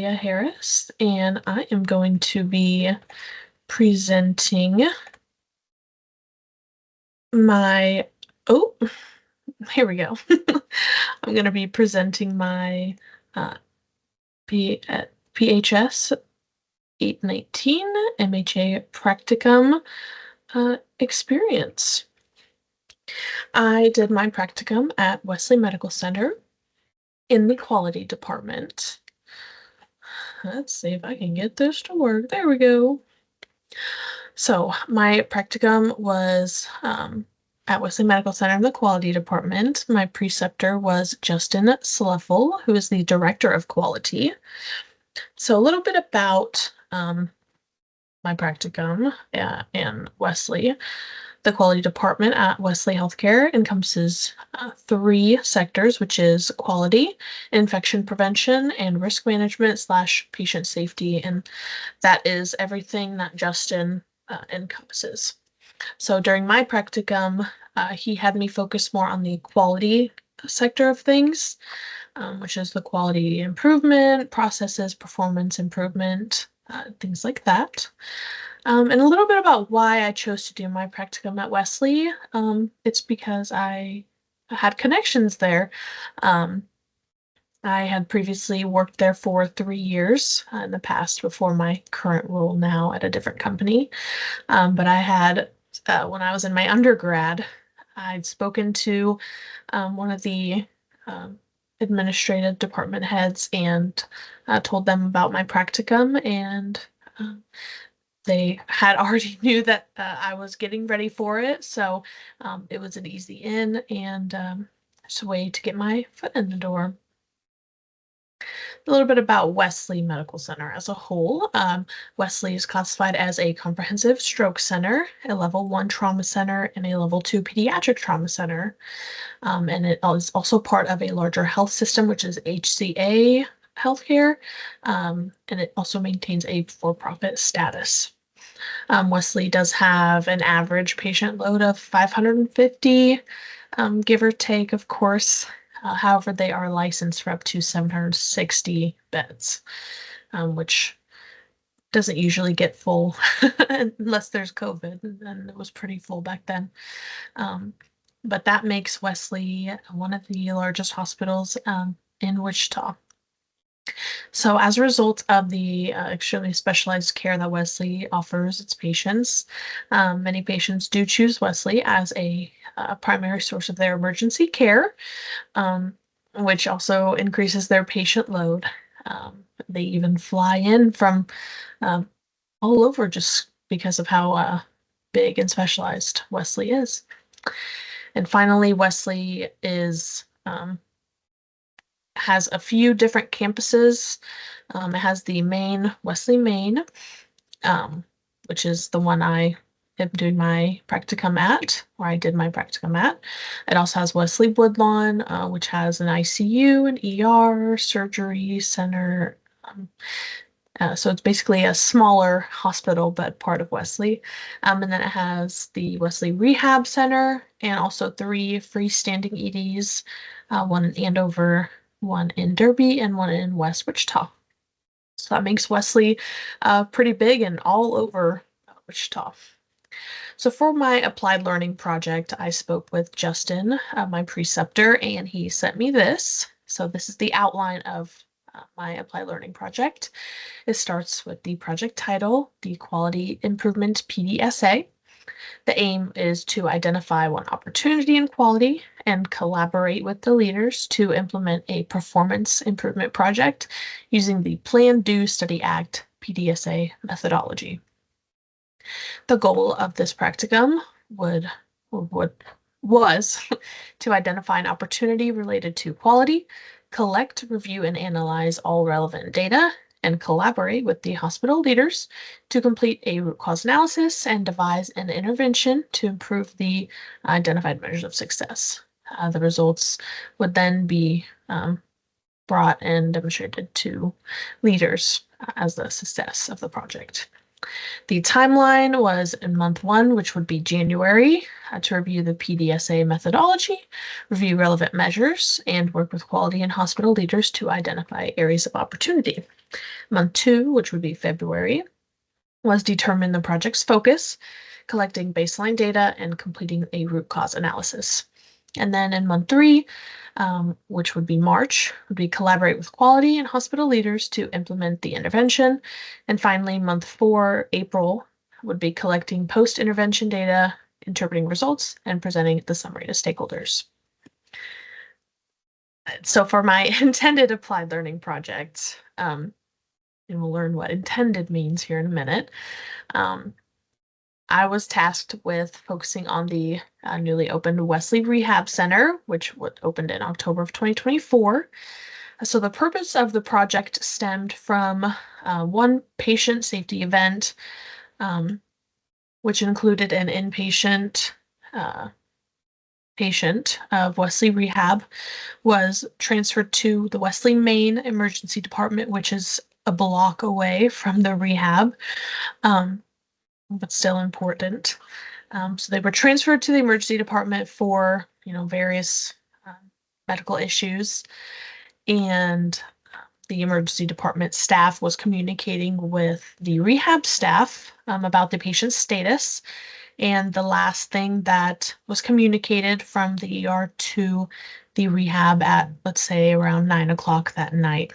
Amelia Harris, and I am going to be presenting my, oh, here we go. I'm going to be presenting my uh, PHS 819 MHA practicum experience. I did my practicum at Wesley Medical Center in the quality department. Let's see if I can get this to work. There we go. So my practicum was at Wesley Medical Center in the quality department. My preceptor was Justin Sluffel, who is the director of quality. So a little bit about my practicum in Wesley. The quality department at Wesley Healthcare encompasses 3 sectors, which is quality, infection prevention, and risk management / patient safety. And that is everything that Justin encompasses. So during my practicum, he had me focus more on the quality sector of things, which is the quality improvement, processes, performance improvement, things like that. And a little bit about why I chose to do my practicum at Wesley. It's because I had connections there. I had previously worked there for 3 years in the past before my current role now at a different company. But I had, when I was in my undergrad, I'd spoken to one of the administrative department heads and told them about my practicum, and they had already knew that I was getting ready for it, so it was an easy in and just a way to get my foot in the door. A little bit about Wesley Medical Center as a whole. Wesley is classified as a comprehensive stroke center, a level 1 trauma center, and a level 2 pediatric trauma center. And it is also part of a larger health system, which is HCA Healthcare, and it also maintains a for-profit status. Wesley does have an average patient load of 550, give or take, of course. However, they are licensed for up to 760 beds, which doesn't usually get full unless there's COVID, and it was pretty full back then. But that makes Wesley one of the largest hospitals in Wichita. So as a result of the extremely specialized care that Wesley offers its patients, many patients do choose Wesley as a primary source of their emergency care, which also increases their patient load. They even fly in from all over just because of how big and specialized Wesley is. And finally, Wesley is has a few different campuses. It has the main Wesley Main, which is the one I am doing my practicum at, or I did my practicum at. It also has Wesley Woodlawn, which has an ICU, an ER, surgery center. So it's basically a smaller hospital, but part of Wesley. And then it has the Wesley Rehab Center and also 3 freestanding EDs, one in Andover, one in Derby, and one in West Wichita. So that makes Wesley pretty big and all over Wichita. So for my applied learning project, I spoke with Justin, my preceptor, and he sent me this. So this is the outline of my applied learning project. It starts with the project title, the Quality Improvement PDSA. The aim is to identify one opportunity in quality and collaborate with the leaders to implement a performance improvement project using the Plan, Do, Study, Act PDSA methodology. The goal of this practicum was to identify an opportunity related to quality, collect, review, and analyze all relevant data, and collaborate with the hospital leaders to complete a root cause analysis and devise an intervention to improve the identified measures of success. The results would then be brought and demonstrated to leaders as the success of the project. The timeline was in month 1, which would be January, to review the PDSA methodology, review relevant measures, and work with quality and hospital leaders to identify areas of opportunity. Month 2, which would be February, was determine the project's focus, collecting baseline data and completing a root cause analysis. And then in month 3, which would be March, would be collaborate with quality and hospital leaders to implement the intervention. And finally, month 4, April, would be collecting post-intervention data, interpreting results, and presenting the summary to stakeholders. So for my intended applied learning project, and we'll learn what intended means here in a minute, I was tasked with focusing on the newly opened Wesley Rehab Center, which opened in October of 2024. So the purpose of the project stemmed from one patient safety event, which included an inpatient patient of Wesley Rehab was transferred to the Wesley Main Emergency Department, which is a block away from the rehab, but still important. So they were transferred to the emergency department for, various medical issues, and the emergency department staff was communicating with the rehab staff about the patient's status. And the last thing that was communicated from the ER to the rehab at, let's say, around 9 o'clock that night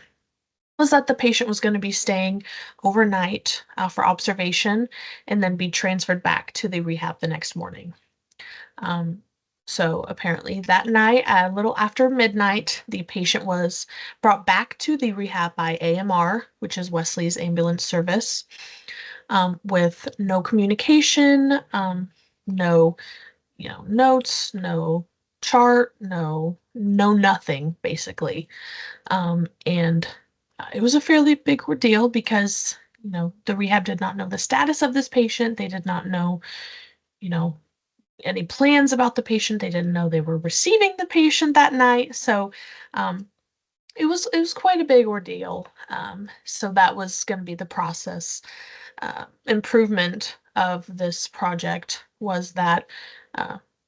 was that the patient was going to be staying overnight for observation and then be transferred back to the rehab the next morning. So apparently that night, a little after midnight, the patient was brought back to the rehab by AMR, which is Wesley's ambulance service, with no communication, no, notes, no chart, no nothing, basically. And it was a fairly big ordeal because, the rehab did not know the status of this patient. They did not know, any plans about the patient. They didn't know they were receiving the patient that night. So it was quite a big ordeal. So that was going to be the process. Improvement of this project was that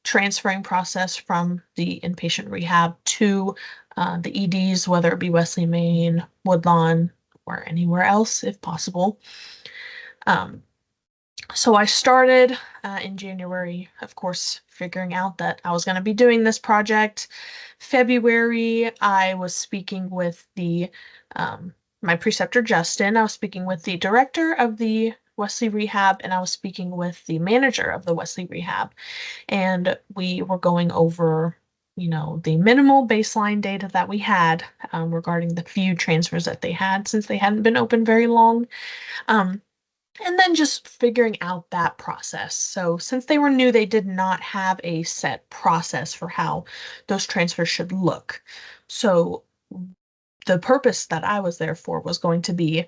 transferring process from the inpatient rehab to the EDs, whether it be Wesley Main, Woodlawn, or anywhere else if possible. So I started in January, of course, figuring out that I was going to be doing this project. February, I was speaking with my preceptor, Justin. I was speaking with the director of the Wesley Rehab, and I was speaking with the manager of the Wesley Rehab. And we were going over, the minimal baseline data that we had regarding the few transfers that they had since they hadn't been open very long. And then just figuring out that process. So since they were new, they did not have a set process for how those transfers should look. So the purpose that I was there for was going to be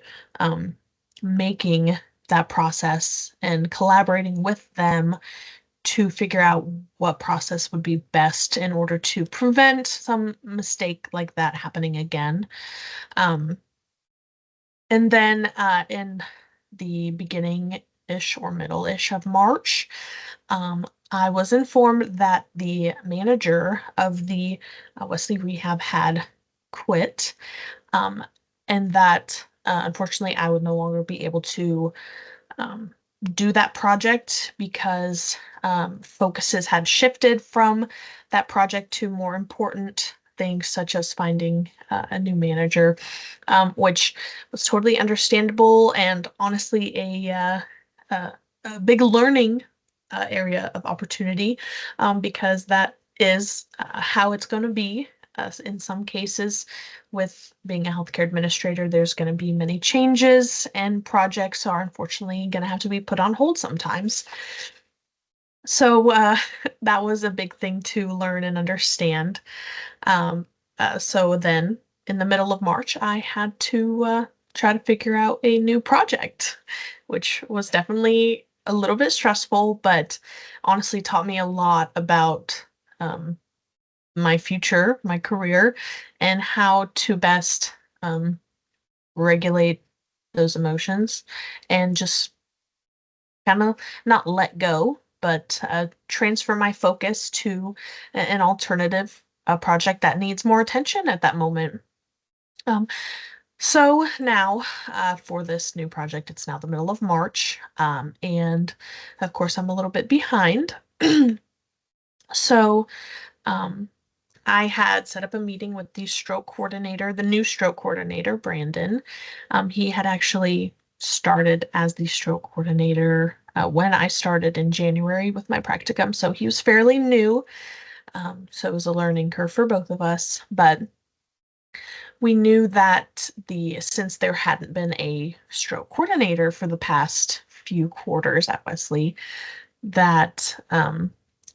making that process and collaborating with them to figure out what process would be best in order to prevent some mistake like that happening again. And then in the beginning-ish or middle-ish of March, I was informed that the manager of the Wesley Rehab had quit, and that unfortunately I would no longer be able to do that project because focuses had shifted from that project to more important things such as finding a new manager, which was totally understandable and honestly a big learning area of opportunity, because that is how it's going to be. In some cases, with being a healthcare administrator, there's going to be many changes, and projects are unfortunately going to have to be put on hold sometimes. So that was a big thing to learn and understand. So then, in the middle of March, I had to try to figure out a new project, which was definitely a little bit stressful, but honestly taught me a lot about my future, my career, and how to best regulate those emotions and just kind of not let go, but transfer my focus to an alternative project that needs more attention at that moment. Um, So now, for this new project, it's now the middle of March, and of course, I'm a little bit behind. So, um, I had set up a meeting with the stroke coordinator, the new stroke coordinator, Brandon. He had actually started as the stroke coordinator when I started in January with my practicum, so he was fairly new. So it was a learning curve for both of us, but we knew that since there hadn't been a stroke coordinator for the past few quarters at Wesley, that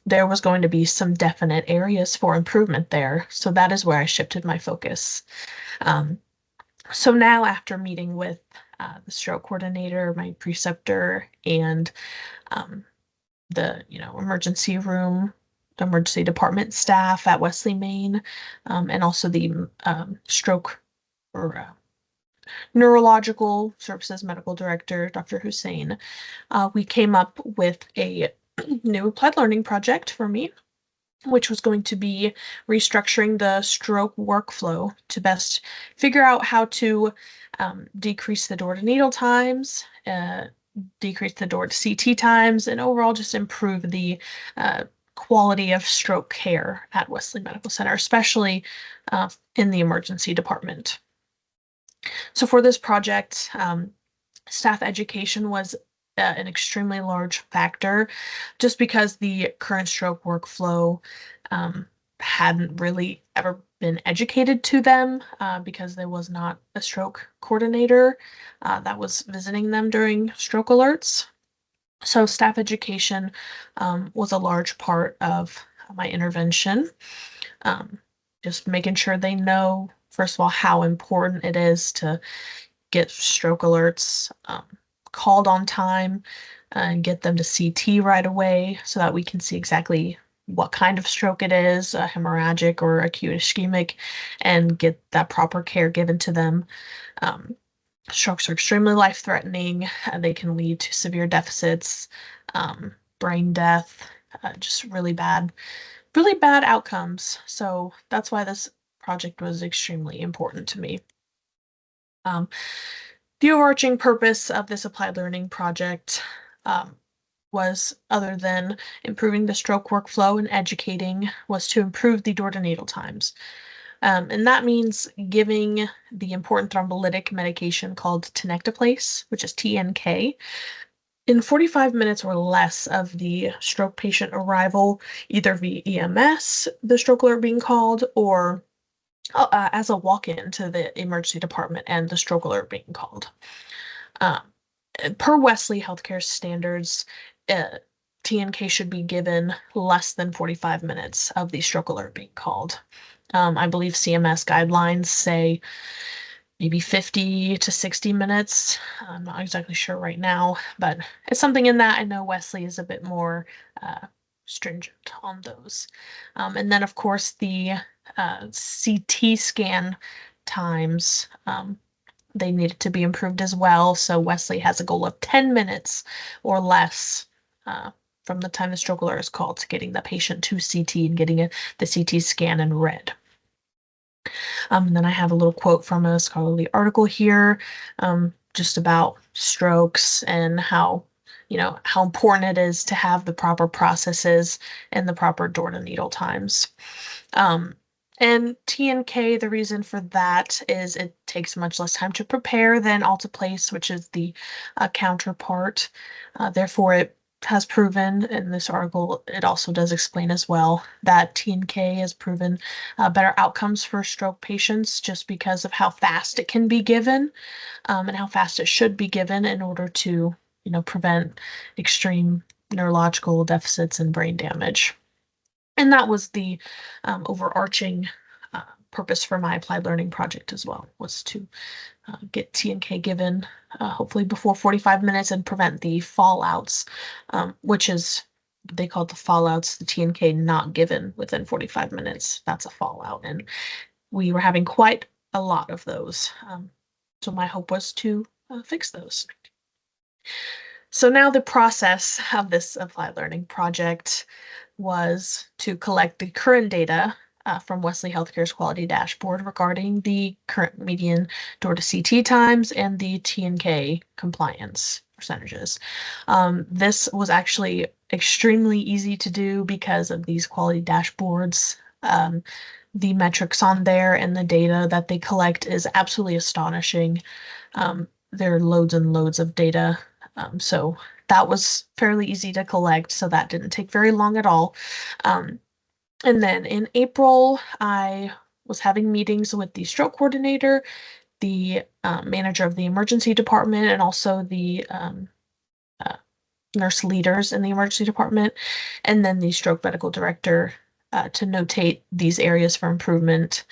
there was going to be some definite areas for improvement there. So that is where I shifted my focus. Um, so now, after meeting with the stroke coordinator, my preceptor, and um, the emergency room, the emergency department staff at Wesley Main, and also the stroke or neurological services medical director, Dr. Hussein, we came up with a new applied learning project for me, which was going to be restructuring the stroke workflow to best figure out how to decrease the door to needle times, decrease the door to CT times, and overall just improve the quality of stroke care at Wesley Medical Center, especially in the emergency department. So for this project, staff education was an extremely large factor just because the current stroke workflow hadn't really ever been educated to them because there was not a stroke coordinator that was visiting them during stroke alerts. So staff education was a large part of my intervention. Um, just making sure they know, first of all, how important it is to get stroke alerts called on time and get them to CT right away so that we can see exactly what kind of stroke it is, hemorrhagic or acute ischemic, and get that proper care given to them. Um, Strokes are extremely life-threatening. They can lead to severe deficits, brain death, just really bad outcomes. So that's why this project was extremely important to me. Um, the overarching purpose of this applied learning project was, other than improving the stroke workflow and educating, was to improve the door to needle times. And that means giving the important thrombolytic medication called tenecteplase, which is TNK, in 45 minutes or less of the stroke patient arrival, either via EMS, the stroke alert being called, or as a walk-in to the emergency department and the stroke alert being called. Um, Per Wesley Healthcare standards, TNK should be given less than 45 minutes of the stroke alert being called. I believe CMS guidelines say maybe 50 to 60 minutes. I'm not exactly sure right now, but it's something in that. I know Wesley is a bit more stringent on those. And then, of course, the CT scan times. They needed to be improved as well. So Wesley has a goal of 10 minutes or less from the time the stroke alert is called to getting the patient to CT and getting the CT scan in red. And then I have a little quote from a scholarly article here, just about strokes and how important it is to have the proper processes and the proper door to needle times. Um, and TNK, the reason for that is it takes much less time to prepare than Alteplase, which is the counterpart. Therefore, it has proven in this article, it also does explain as well that TNK has proven better outcomes for stroke patients just because of how fast it can be given and how fast it should be given in order to, prevent extreme neurological deficits and brain damage. And that was the overarching purpose for my applied learning project as well, was to get TNK given hopefully before 45 minutes and prevent the fallouts, which is they call it the fallouts, the TNK not given within 45 minutes. That's a fallout. And we were having quite a lot of those. So my hope was to fix those. So now the process of this applied learning project was to collect the current data from Wesley Healthcare's quality dashboard regarding the current median door to CT times and the TNK compliance percentages. This was actually extremely easy to do because of these quality dashboards. The metrics on there and the data that they collect is absolutely astonishing. There are loads and loads of data. So that was fairly easy to collect, so that didn't take very long at all. And then in April, I was having meetings with the stroke coordinator, the manager of the emergency department, and also the uh, nurse leaders in the emergency department, and then the stroke medical director to notate these areas for improvement.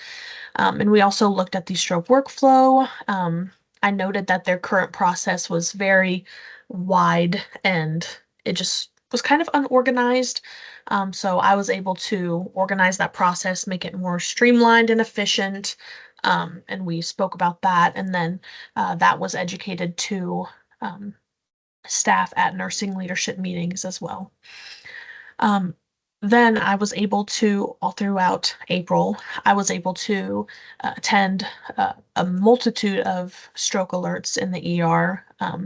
And we also looked at the stroke workflow. I noted that their current process was very wide and it just was kind of unorganized. So I was able to organize that process, make it more streamlined and efficient. And we spoke about that. And then that was educated to staff at nursing leadership meetings as well. Then I was able to, all throughout April, I was able to attend a multitude of stroke alerts in the ER. Uh,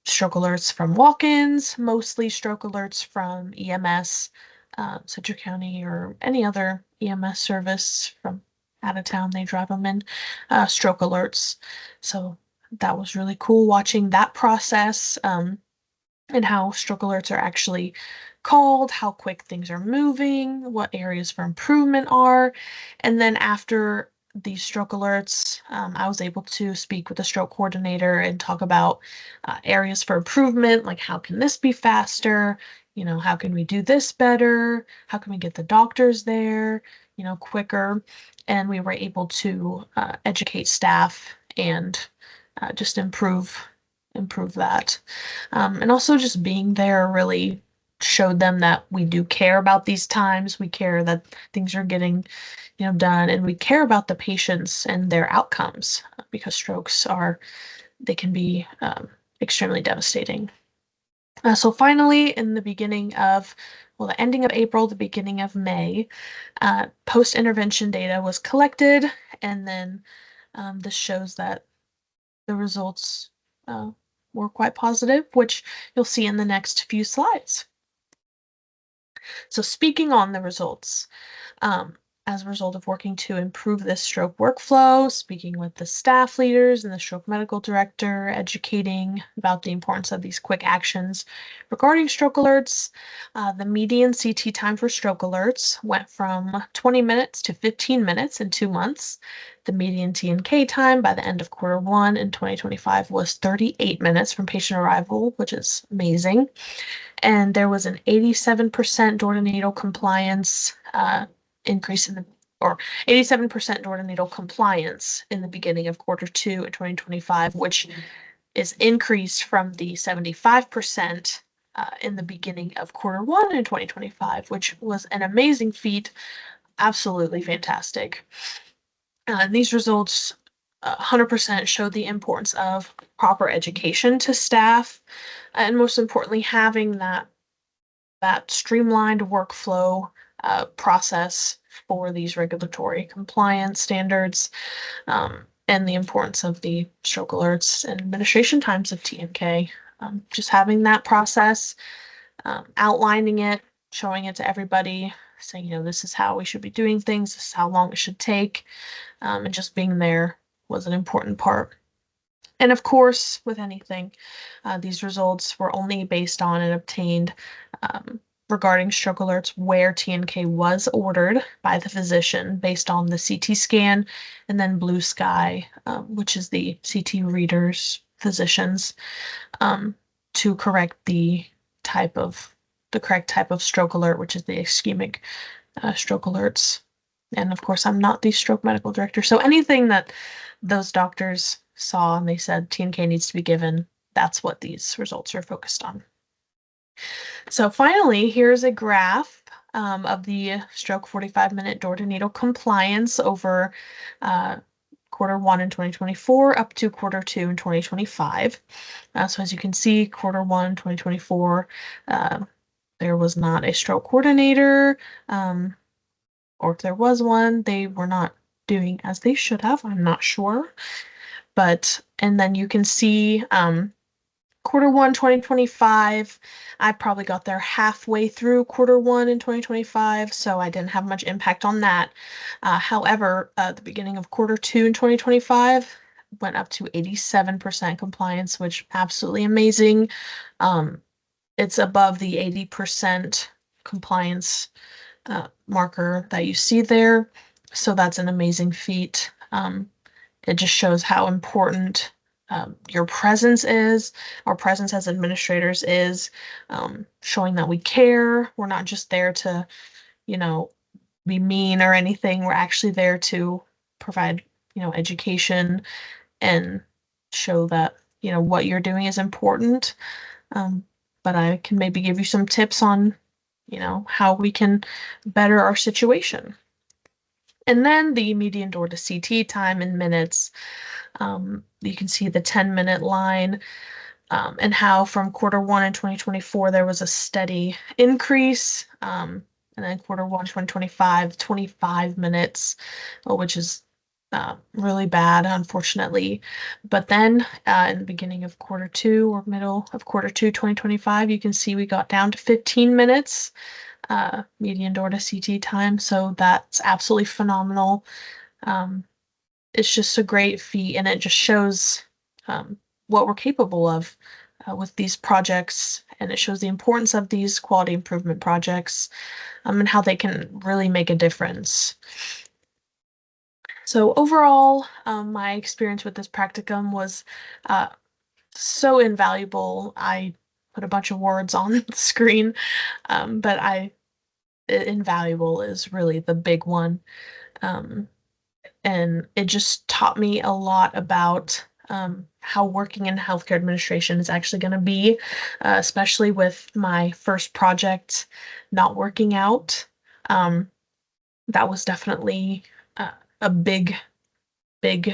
Stroke alerts from walk-ins, mostly stroke alerts from EMS, Citrus County or any other EMS service from out of town. They drive them in, stroke alerts. So that was really cool watching that process. And how stroke alerts are actually called, how quick things are moving, what areas for improvement are. And then after these stroke alerts, I was able to speak with the stroke coordinator and talk about areas for improvement, like how can this be faster? How can we do this better? How can we get the doctors there, quicker? And we were able to educate staff and just improve that. And also just being there really showed them that we do care about these times. We care that things are getting, done, and we care about the patients and their outcomes because they can be extremely devastating. So finally, in the the ending of April, the beginning of May, post-intervention data was collected, and then this shows that the results were quite positive, which you'll see in the next few slides. So speaking on the results, as a result of working to improve this stroke workflow, speaking with the staff leaders and the stroke medical director, educating about the importance of these quick actions regarding stroke alerts, the median CT time for stroke alerts went from 20 minutes to 15 minutes in 2 months. The median TNK time by the end of Q1 in 2025 was 38 minutes from patient arrival, which is amazing. And there was an 87% door to needle compliance increase or 87% door to needle compliance in the beginning of Q2 in 2025, which is increased from the 75% in the beginning of Q1 in 2025, which was an amazing feat, absolutely fantastic. And these results 100% show the importance of proper education to staff, and most importantly, having that streamlined workflow process for these regulatory compliance standards, and the importance of the stroke alerts and administration times of TNK. Just having that process, outlining it, showing it to everybody, saying, this is how we should be doing things, this is how long it should take, and just being there was an important part. And of course, with anything, these results were only based on and obtained regarding stroke alerts where TNK was ordered by the physician based on the CT scan, and then Blue Sky, which is the CT readers, physicians, to correct the correct type of stroke alert, which is the ischemic stroke alerts. And of course, I'm not the stroke medical director, so anything that those doctors saw and they said TNK needs to be given, that's what these results are focused on. So finally, here's a graph of the stroke 45-minute door to needle compliance over Q1 in 2024 up to Q2 in 2025. So as you can see, Q1 2024, there was not a stroke coordinator. or if there was one, they were not doing as they should have. I'm not sure. And then you can see Q1 2025, I probably got there halfway through Q1 in 2025, so I didn't have much impact on that. However, the beginning of Q2 in 2025 went up to 87% compliance, which absolutely amazing. It's above the 80% compliance marker that you see there, so that's an amazing feat. It just shows how important your presence is, our presence as administrators is, showing that we care. We're not just there to, you know, be mean or anything. We're actually there to provide, education and show that, what you're doing is important. Um, but I can maybe give you some tips on, how we can better our situation. And then the median door to CT time in minutes. You can see the 10-minute line, and how from Q1 in 2024 there was a steady increase. And then Q1 2025, 25 minutes, which is really bad, unfortunately. But then in the beginning of Q2 or middle of Q2 2025, you can see we got down to 15 minutes median door to CT time. So that's absolutely phenomenal. It's just a great feat, and it just shows what we're capable of with these projects, and it shows the importance of these quality improvement projects and how they can really make a difference. So overall, my experience with this practicum was so invaluable. I put a bunch of words on the screen, but invaluable is really the big one. And it just taught me a lot about how working in healthcare administration is actually going to be, especially with my first project not working out. That was definitely a big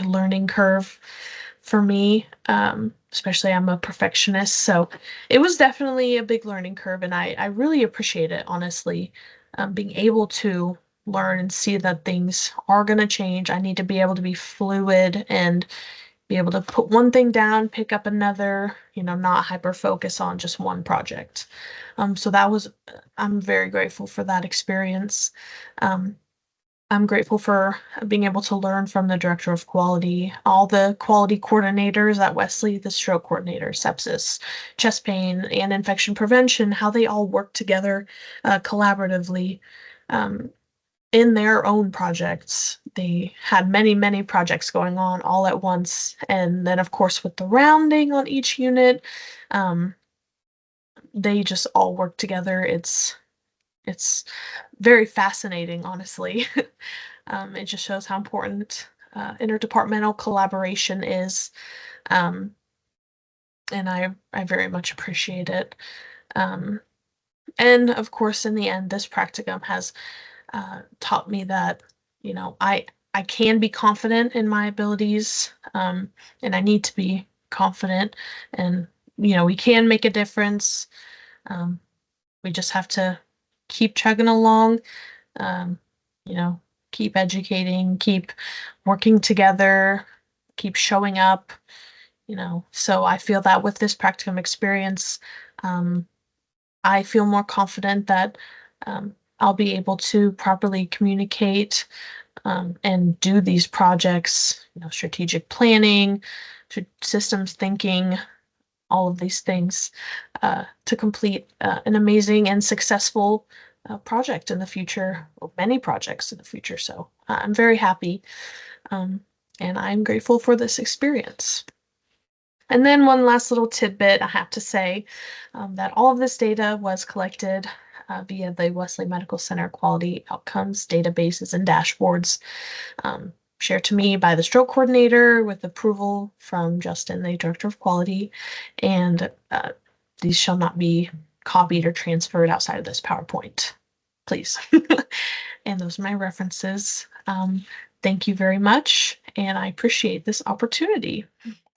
learning curve for me. Especially I'm a perfectionist, so it was definitely a big learning curve, and I really appreciate it, honestly. Being able to learn and see that things are going to change. I need to be able to be fluid and be able to put one thing down, pick up another, not hyper focus on just one project. So I'm very grateful for that experience. I'm grateful for being able to learn from the director of quality, all the quality coordinators at Wesley, the stroke coordinator, sepsis, chest pain, and infection prevention, how they all work together collaboratively in their own projects. They had many, many projects going on all at once. And then, of course, with the rounding on each unit, they just all work together. It's very fascinating, honestly. It just shows how important interdepartmental collaboration is, and I very much appreciate it. And of course, in the end, this practicum has taught me that I can be confident in my abilities, and I need to be confident, and we can make a difference. We just have to keep chugging along, um, you know, keep educating, keep working together, keep showing up, So I feel that with this practicum experience, I feel more confident that I'll be able to properly communicate and do these projects, strategic planning, systems thinking, all of these things to complete an amazing and successful project in the future, or many projects in the future. So I'm very happy, and I'm grateful for this experience. And then one last little tidbit I have to say, that all of this data was collected via the Wesley Medical Center quality outcomes databases and dashboards, shared to me by the stroke coordinator with approval from Justin, the director of quality, and these shall not be copied or transferred outside of this PowerPoint, please. And those are my references. Thank you very much, and I appreciate this opportunity.